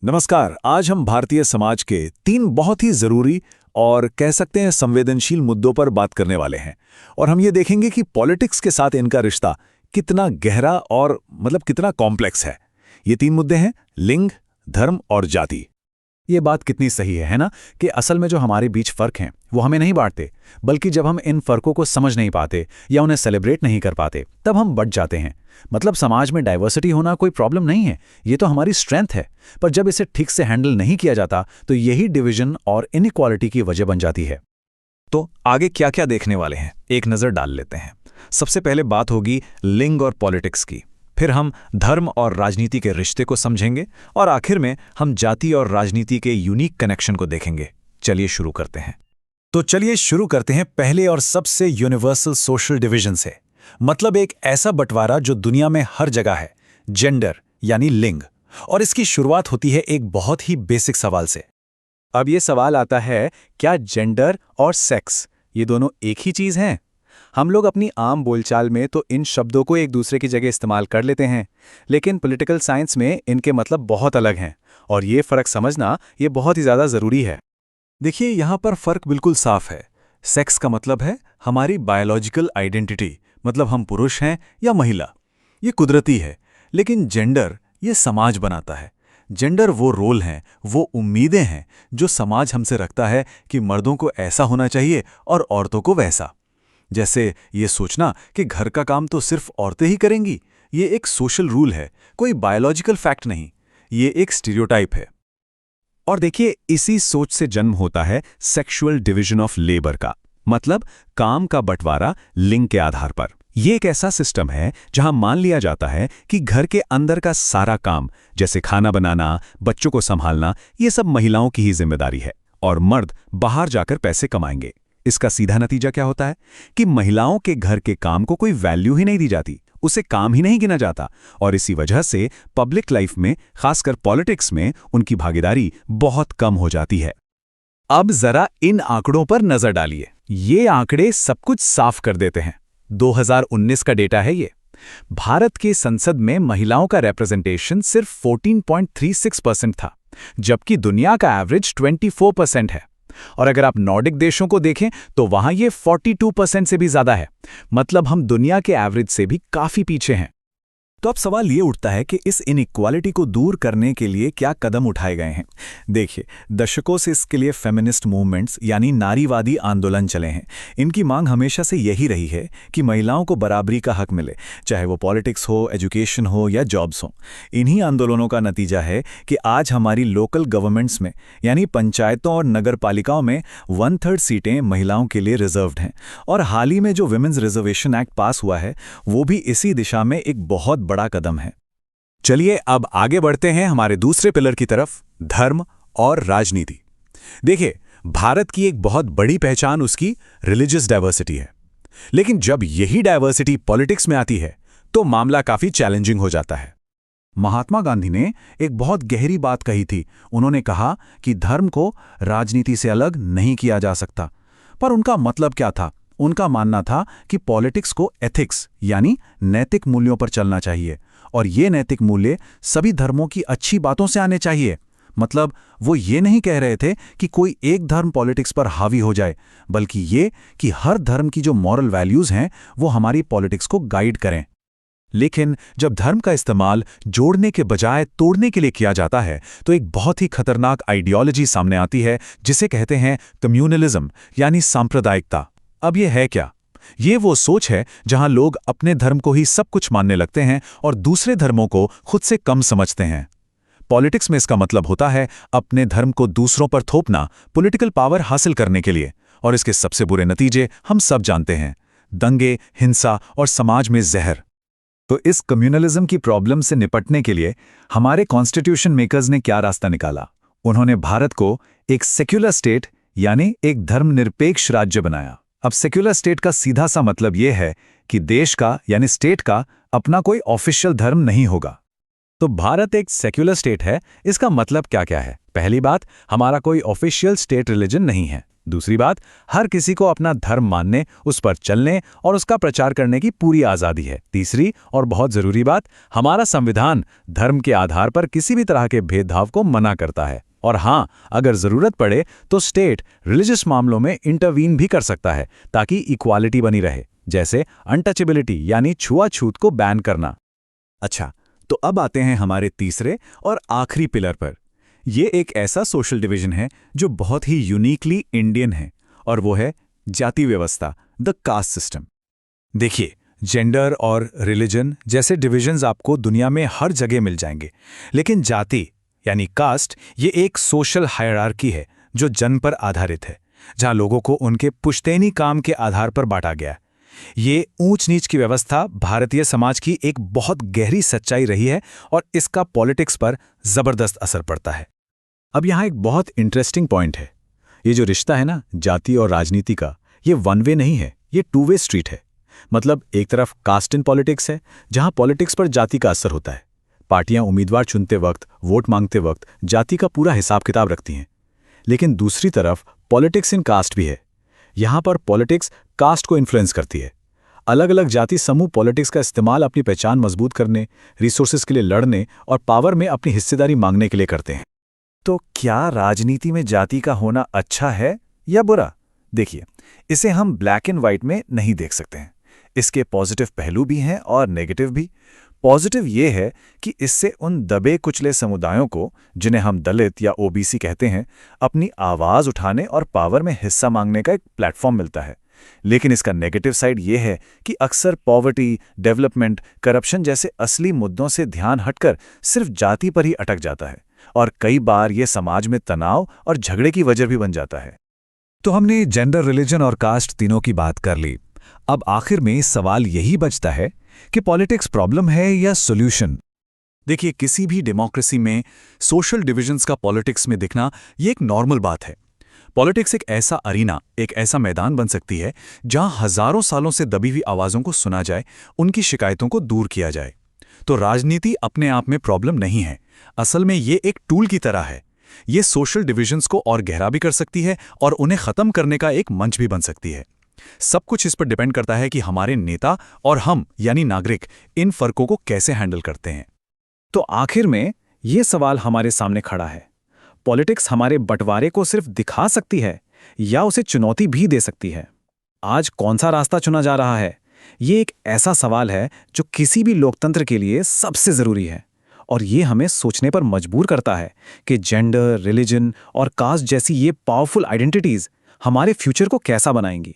नमस्कार। आज हम भारतीय समाज के 3 बहुत ही जरूरी और कह सकते हैं संवेदनशील मुद्दों पर बात करने वाले हैं। और हम ये देखेंगे कि पॉलिटिक्स के साथ इनका रिश्ता कितना गहरा और कितना कॉम्प्लेक्स है। ये 3 मुद्दे हैं: लिंग, धर्म और जाति। ये बात कितनी सही है ना, कि असल में जो हमारे बीच फर्क हैं वो हमें नहीं बांटते, बल्कि जब हम इन फर्कों को समझ नहीं पाते या उन्हें सेलिब्रेट नहीं कर पाते तब हम बट जाते हैं। समाज में डाइवर्सिटी होना कोई प्रॉब्लम नहीं है, ये तो हमारी स्ट्रेंथ है। पर जब इसे ठीक से हैंडल नहीं किया जाता तो यही डिवीजन और इनइक्वालिटी की वजह बन जाती है। तो आगे क्या क्या देखने वाले हैं, एक नज़र डाल लेते हैं। सबसे पहले बात होगी लिंग और पॉलिटिक्स की, फिर हम धर्म और राजनीति के रिश्ते को समझेंगे और आखिर में हम जाति और राजनीति के यूनिक कनेक्शन को देखेंगे। चलिए शुरू करते हैं। तो चलिए शुरू करते हैं पहले और सबसे यूनिवर्सल सोशल डिवीजन से, एक ऐसा बंटवारा जो दुनिया में हर जगह है, जेंडर यानी लिंग। और इसकी शुरुआत होती है एक बहुत ही बेसिक सवाल से। अब ये सवाल आता है, क्या जेंडर और सेक्स ये दोनों एक ही चीज़ हैं? हम लोग अपनी आम बोलचाल में तो इन शब्दों को एक दूसरे की जगह इस्तेमाल कर लेते हैं, लेकिन पॉलिटिकल साइंस में इनके मतलब बहुत अलग हैं और ये फ़र्क समझना ये बहुत ही ज़्यादा ज़रूरी है। देखिए, यहाँ पर फ़र्क बिल्कुल साफ है। सेक्स का मतलब है हमारी बायोलॉजिकल आइडेंटिटी, हम पुरुष हैं या महिला, ये कुदरती है। लेकिन जेंडर ये समाज बनाता है। जेंडर वो रोल हैं, वो उम्मीदें हैं जो समाज हमसे रखता है कि मर्दों को ऐसा होना चाहिए और औरतों को वैसा। जैसे ये सोचना कि घर का काम तो सिर्फ औरतें ही करेंगी, ये एक सोशल रूल है, कोई बायोलॉजिकल फैक्ट नहीं, ये एक स्टीरियोटाइप है। और देखिए, इसी सोच से जन्म होता है सेक्सुअल डिवीजन ऑफ लेबर का, काम का बंटवारा लिंग के आधार पर। ये एक ऐसा सिस्टम है जहां मान लिया जाता है कि घर के अंदर का सारा काम, जैसे खाना बनाना, बच्चों को संभालना, ये सब महिलाओं की ही जिम्मेदारी है और मर्द बाहर जाकर पैसे कमाएंगे। इसका सीधा नतीजा क्या होता है कि महिलाओं के घर के काम को कोई वैल्यू ही नहीं दी जाती, उसे काम ही नहीं गिना जाता और इसी वजह से पब्लिक लाइफ में, खासकर पॉलिटिक्स में, उनकी भागीदारी बहुत कम हो जाती है। अब जरा इन आंकड़ों पर नजर डालिए। ये आंकड़े सब कुछ साफ कर देते हैं। 2019 का डेटा है ये। भारत के संसद में महिलाओं का रिप्रेजेंटेशन सिर्फ 14.36% था, जबकि दुनिया का एवरेज 24% है। और अगर आप नॉर्डिक देशों को देखें तो वहां ये 42% से भी ज्यादा है। हम दुनिया के एवरेज से भी काफी पीछे हैं। तो अब सवाल ये उठता है कि इस इनइक्वालिटी को दूर करने के लिए क्या कदम उठाए गए हैं। देखिए, दशकों से इसके लिए फेमिनिस्ट मूवमेंट्स यानी नारीवादी आंदोलन चले हैं। इनकी मांग हमेशा से यही रही है कि महिलाओं को बराबरी का हक मिले, चाहे वो पॉलिटिक्स हो, एजुकेशन हो या जॉब्स हो। इन्हीं आंदोलनों का नतीजा है कि आज हमारी लोकल गवर्नमेंट्स में, यानी पंचायतों और नगर पालिकाओं में 1/3 सीटें महिलाओं के लिए रिजर्व्ड हैं। और हाल ही में जो विमेंस रिजर्वेशन एक्ट पास हुआ है, वो भी इसी दिशा में एक बहुत बड़ा कदम है। चलिए अब आगे बढ़ते हैं हमारे दूसरे पिलर की तरफ, धर्म और राजनीति। देखिए, भारत की एक बहुत बड़ी पहचान उसकी रिलीजियस डाइवर्सिटी है। लेकिन जब यही डाइवर्सिटी पॉलिटिक्स में आती है तो मामला काफी चैलेंजिंग हो जाता है। महात्मा गांधी ने एक बहुत गहरी बात कही थी। उन्होंने कहा कि धर्म को राजनीति से अलग नहीं किया जा सकता। पर उनका मतलब क्या था? उनका मानना था कि पॉलिटिक्स को एथिक्स यानी नैतिक मूल्यों पर चलना चाहिए और ये नैतिक मूल्य सभी धर्मों की अच्छी बातों से आने चाहिए। वो ये नहीं कह रहे थे कि कोई एक धर्म पॉलिटिक्स पर हावी हो जाए, बल्कि ये कि हर धर्म की जो मॉरल वैल्यूज हैं वो हमारी पॉलिटिक्स को गाइड करें। लेकिन जब धर्म का इस्तेमाल जोड़ने के बजाय तोड़ने के लिए किया जाता है तो एक बहुत ही खतरनाक आइडियोलॉजी सामने आती है, जिसे कहते हैं कम्युनलिज्म यानी सांप्रदायिकता। अब ये है क्या? ये वो सोच है जहां लोग अपने धर्म को ही सब कुछ मानने लगते हैं और दूसरे धर्मों को खुद से कम समझते हैं। पॉलिटिक्स में इसका मतलब होता है अपने धर्म को दूसरों पर थोपना, पॉलिटिकल पावर हासिल करने के लिए। और इसके सबसे बुरे नतीजे हम सब जानते हैं: दंगे, हिंसा और समाज में जहर। तो इस कम्युनलिज्म की प्रॉब्लम से निपटने के लिए हमारे कॉन्स्टिट्यूशन मेकर्स ने क्या रास्ता निकाला? उन्होंने भारत को एक सेक्युलर स्टेट यानी एक धर्मनिरपेक्ष राज्य बनाया। अब सेक्युलर स्टेट का सीधा सा मतलब यह है कि देश का यानी स्टेट का अपना कोई ऑफिशियल धर्म नहीं होगा। तो भारत एक सेक्युलर स्टेट है, इसका मतलब क्या क्या है? पहली बात, हमारा कोई ऑफिशियल स्टेट रिलीजन नहीं है। दूसरी बात, हर किसी को अपना धर्म मानने, उस पर चलने और उसका प्रचार करने की पूरी आज़ादी है। तीसरी और बहुत ज़रूरी बात, हमारा संविधान धर्म के आधार पर किसी भी तरह के भेदभाव को मना करता है। और हाँ, अगर ज़रूरत पड़े तो स्टेट रिलीजियस मामलों में इंटरवीन भी कर सकता है ताकि इक्वालिटी बनी रहे, जैसे अनटचेबिलिटी यानी छुआछूत को बैन करना। अच्छा, तो अब आते हैं हमारे तीसरे और आखिरी पिलर पर। ये एक ऐसा सोशल डिवीजन है जो बहुत ही यूनिकली इंडियन है, और वो है जाति व्यवस्था, द कास्ट सिस्टम। देखिए, जेंडर और रिलीजन जैसे डिविजन्स आपको दुनिया में हर जगह मिल जाएंगे, लेकिन जाति यानी कास्ट ये एक सोशल हायरार्की है जो जन्म पर आधारित है, जहां लोगों को उनके पुश्तैनी काम के आधार पर बांटा गया है। ये ऊंच नीच की व्यवस्था भारतीय समाज की एक बहुत गहरी सच्चाई रही है और इसका पॉलिटिक्स पर जबरदस्त असर पड़ता है। अब यहाँ एक बहुत इंटरेस्टिंग पॉइंट है। ये जो रिश्ता है ना जाति और राजनीति का, ये वन वे नहीं है, ये टू वे स्ट्रीट है। मतलब एक तरफ कास्ट इन पॉलिटिक्स है, जहां पॉलिटिक्स पर जाति का असर होता है। पार्टियां उम्मीदवार चुनते वक्त, वोट मांगते वक्त जाति का पूरा हिसाब किताब रखती हैं। लेकिन दूसरी तरफ पॉलिटिक्स इन कास्ट भी है। यहाँ पर पॉलिटिक्स कास्ट को इन्फ्लुएंस करती है। अलग अलग जाति समूह पॉलिटिक्स का इस्तेमाल अपनी पहचान मजबूत करने, रिसोर्सेज के लिए लड़ने और पावर में अपनी हिस्सेदारी मांगने के लिए करते हैं। तो क्या राजनीति में जाति का होना अच्छा है या बुरा? देखिए, इसे हम ब्लैक एंड व्हाइट में नहीं देख सकते हैं। इसके पॉजिटिव पहलू भी हैं और नेगेटिव भी। पॉजिटिव ये है कि इससे उन दबे कुचले समुदायों को, जिन्हें हम दलित या ओबीसी कहते हैं, अपनी आवाज़ उठाने और पावर में हिस्सा मांगने का एक प्लेटफॉर्म मिलता है। लेकिन इसका नेगेटिव साइड ये है कि अक्सर पॉवर्टी, डेवलपमेंट, करप्शन जैसे असली मुद्दों से ध्यान हटकर सिर्फ जाति पर ही अटक जाता है, और कई बार ये समाज में तनाव और झगड़े की वजह भी बन जाता है। तो हमने जेंडर, रिलीजन और कास्ट तीनों की बात कर ली। अब आखिर में सवाल यही बचता है कि पॉलिटिक्स प्रॉब्लम है या सॉल्यूशन? देखिए, किसी भी डेमोक्रेसी में सोशल डिविजन्स का पॉलिटिक्स में दिखना ये एक नॉर्मल बात है। पॉलिटिक्स एक ऐसा अरीना, एक ऐसा मैदान बन सकती है जहां हजारों सालों से दबी हुई आवाज़ों को सुना जाए, उनकी शिकायतों को दूर किया जाए। तो राजनीति अपने आप में प्रॉब्लम नहीं है, असल में ये एक टूल की तरह है। ये सोशल डिविजन्स को और गहरा भी कर सकती है और उन्हें ख़त्म करने का एक मंच भी बन सकती है। सब कुछ इस पर डिपेंड करता है कि हमारे नेता और हम यानी नागरिक इन फर्कों को कैसे हैंडल करते हैं। तो आखिर में ये सवाल हमारे सामने खड़ा है, पॉलिटिक्स हमारे बंटवारे को सिर्फ दिखा सकती है या उसे चुनौती भी दे सकती है? आज कौन सा रास्ता चुना जा रहा है, ये एक ऐसा सवाल है जो किसी भी लोकतंत्र के लिए सबसे ज़रूरी है, और ये हमें सोचने पर मजबूर करता है कि जेंडर, रिलीजन और कास्ट जैसी ये पावरफुल आइडेंटिटीज़ हमारे फ्यूचर को कैसा बनाएंगी।